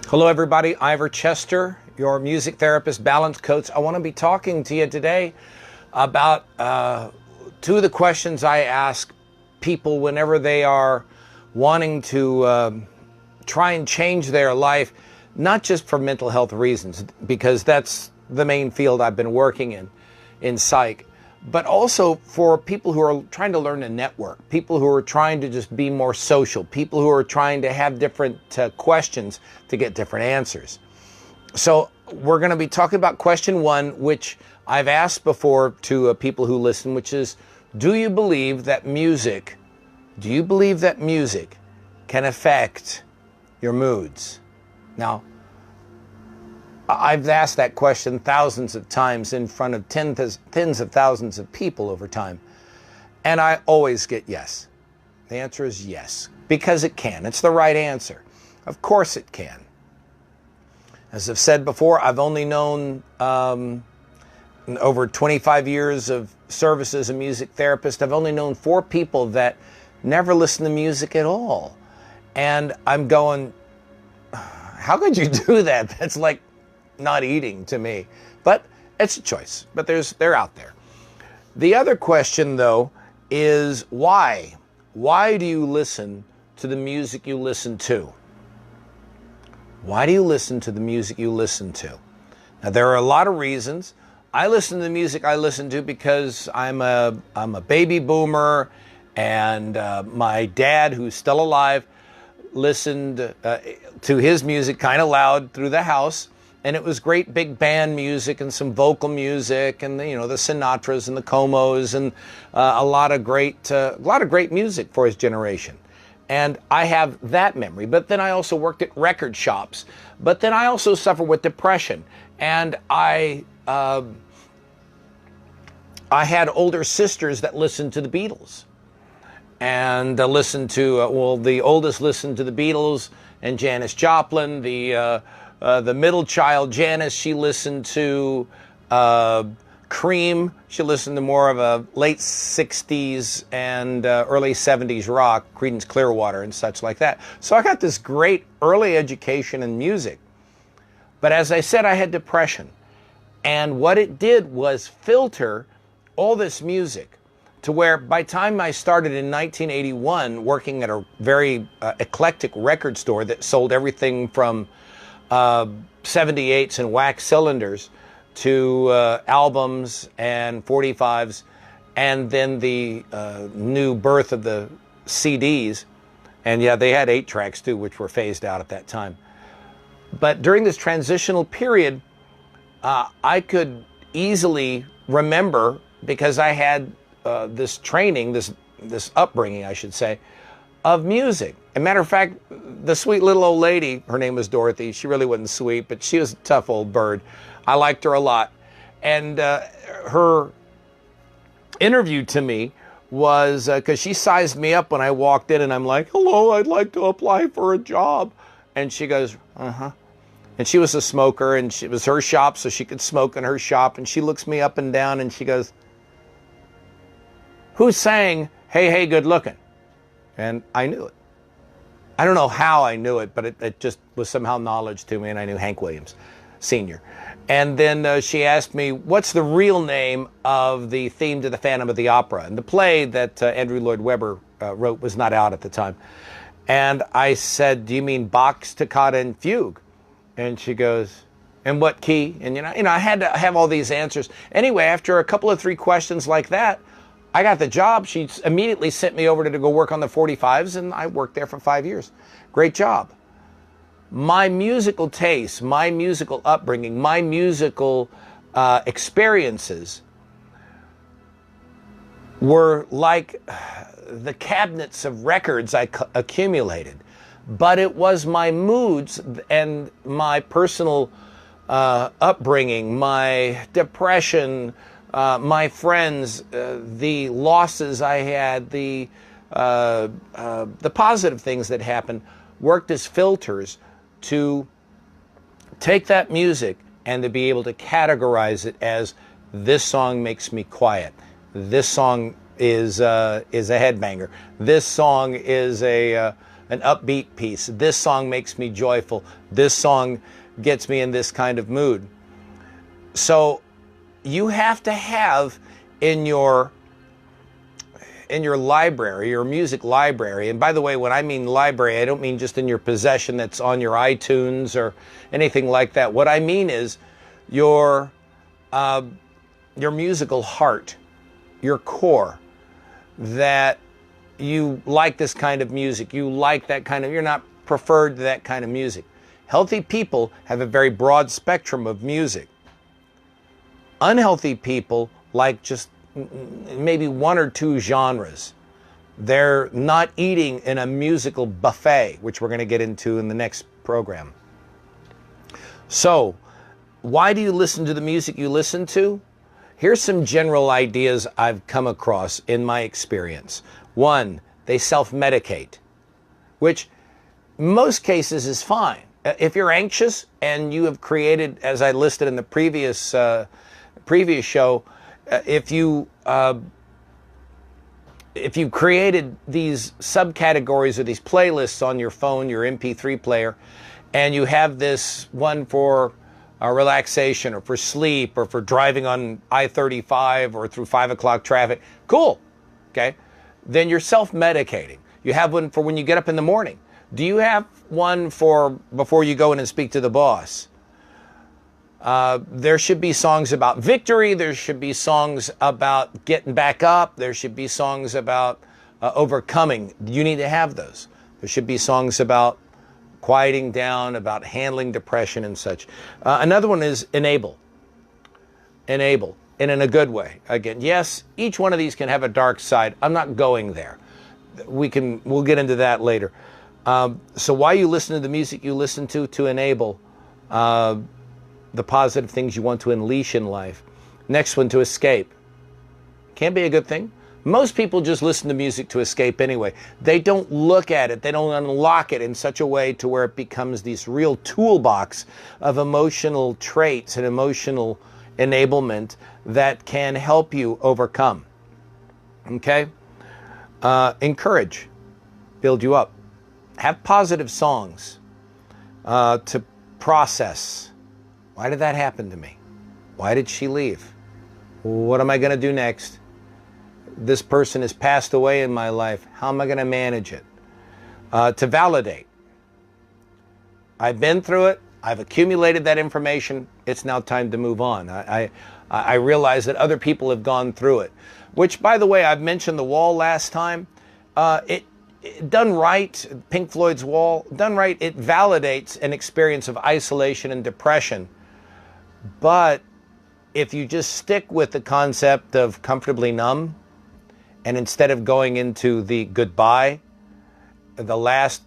Hello, everybody. Ivor Chester, your music therapist, balance coach. I want to be talking to you today about two of the questions I ask people whenever they are wanting to try and change their life, not just for mental health reasons, because that's the main field I've been working in psych, but also for people who are trying to learn to network, people who are trying to just be more social, people who are trying to have different questions to get different answers. So we're going to be talking about question one, which I've asked before to people who listen, which is, do you believe that music can affect your moods? Now, I've asked that question thousands of times in front of tens of thousands of people over time, and I always get yes. The answer is yes, because it can. It's the right answer. Of course it can. As I've said before, I've only known over 25 years of service as a music therapist, I've only known 4 people that never listen to music at all. And I'm going, how could you do that? That's like not eating to me. But it's a choice. But they're out there. The other question, though, is why? Why do you listen to the music you listen to? Why do you listen to the music you listen to? Now, there are a lot of reasons. I listen to the music I listen to because I'm a baby boomer, and my dad, who's still alive, listened to his music kind of loud through the house, and it was great big band music and some vocal music, and the Sinatras and the Comos, and a lot of great music for his generation. And I have that memory. But then I also worked at record shops. But then I also suffer with depression, and I had older sisters that listened to the Beatles. And listened to, the oldest listened to the Beatles and Janis Joplin. The middle child, Janice, she listened to Cream. She listened to more of a late 60s and early 70s rock, Creedence Clearwater and such like that. So I got this great early education in music. But as I said, I had depression. And what it did was filter all this music to where by the time I started in 1981 working at a very eclectic record store that sold everything from 78s and wax cylinders to albums and 45s, and then the new birth of the CDs. And yeah, they had 8 tracks too, which were phased out at that time. But during this transitional period, I could easily remember, because I had this training, this upbringing, I should say, of music. As a matter of fact, the sweet little old lady, her name was Dorothy. She really wasn't sweet, but she was a tough old bird. I liked her a lot. And her interview to me was, because she sized me up when I walked in, and I'm like, hello, I'd like to apply for a job. And she goes, uh-huh. And she was a smoker, and it was her shop, so she could smoke in her shop. And she looks me up and down, and she goes, who's saying, hey, hey, good looking? And I knew it. I don't know how I knew it, but it just was somehow knowledge to me, and I knew Hank Williams, Sr. And then she asked me, what's the real name of the theme to the Phantom of the Opera? And the play that Andrew Lloyd Webber wrote was not out at the time. And I said, do you mean Bach's Toccata and Fugue? And she goes, and what key? And I had to have all these answers. Anyway, after a couple of 3 questions like that, I got the job. She immediately sent me over to go work on the 45s, and I worked there for 5 years. Great job. My musical taste, my musical upbringing, my musical experiences were like the cabinets of records I accumulated. But it was my moods and my personal upbringing, my depression, my friends, the losses I had, the positive things that happened, worked as filters to take that music and to be able to categorize it as, this song makes me quiet, this song is a headbanger, this song is an an upbeat piece. This song makes me joyful. This song gets me in this kind of mood. So you have to have in your library, your music library, and by the way, when I mean library, I don't mean just in your possession that's on your iTunes or anything like that. What I mean is your musical heart, your core, that you like this kind of music, you like that kind of, you're not preferred to that kind of music. Healthy people have a very broad spectrum of music. Unhealthy people like just maybe one or two genres. They're not eating in a musical buffet, which we're going to get into in the next program. So, why do you listen to the music you listen to? Here's some general ideas I've come across in my experience. One, they self-medicate, which most cases is fine. If you're anxious and you have created, as I listed in the previous show, if you created these subcategories or these playlists on your phone, your MP3 player, and you have this one for relaxation or for sleep or for driving on I-35 or through 5 o'clock traffic, cool, okay? Then you're self-medicating. You have one for when you get up in the morning. Do you have one for before you go in and speak to the boss? There should be songs about victory. There should be songs about getting back up. There should be songs about overcoming. You need to have those. There should be songs about quieting down, about handling depression and such. Another one is enable. Enable, and in a good way. Again, yes, each one of these can have a dark side. I'm not going there. We'll get into that later. So why you listen to the music you listen to enable the positive things you want to unleash in life. Next one, to escape. Can't be a good thing. Most people just listen to music to escape anyway. They don't look at it. They don't unlock it in such a way to where it becomes this real toolbox of emotional traits and emotional enablement that can help you overcome. Okay? Encourage. Build you up. Have positive songs to process. Why did that happen to me? Why did she leave? What am I going to do next? This person has passed away in my life. How am I going to manage it? To validate. I've been through it. I've accumulated that information. It's now time to move on. I realize that other people have gone through it. Which, by the way, I've mentioned The Wall last time. Done right, Pink Floyd's Wall, done right, it validates an experience of isolation and depression. But if you just stick with the concept of comfortably numb, and instead of going into the goodbye, the last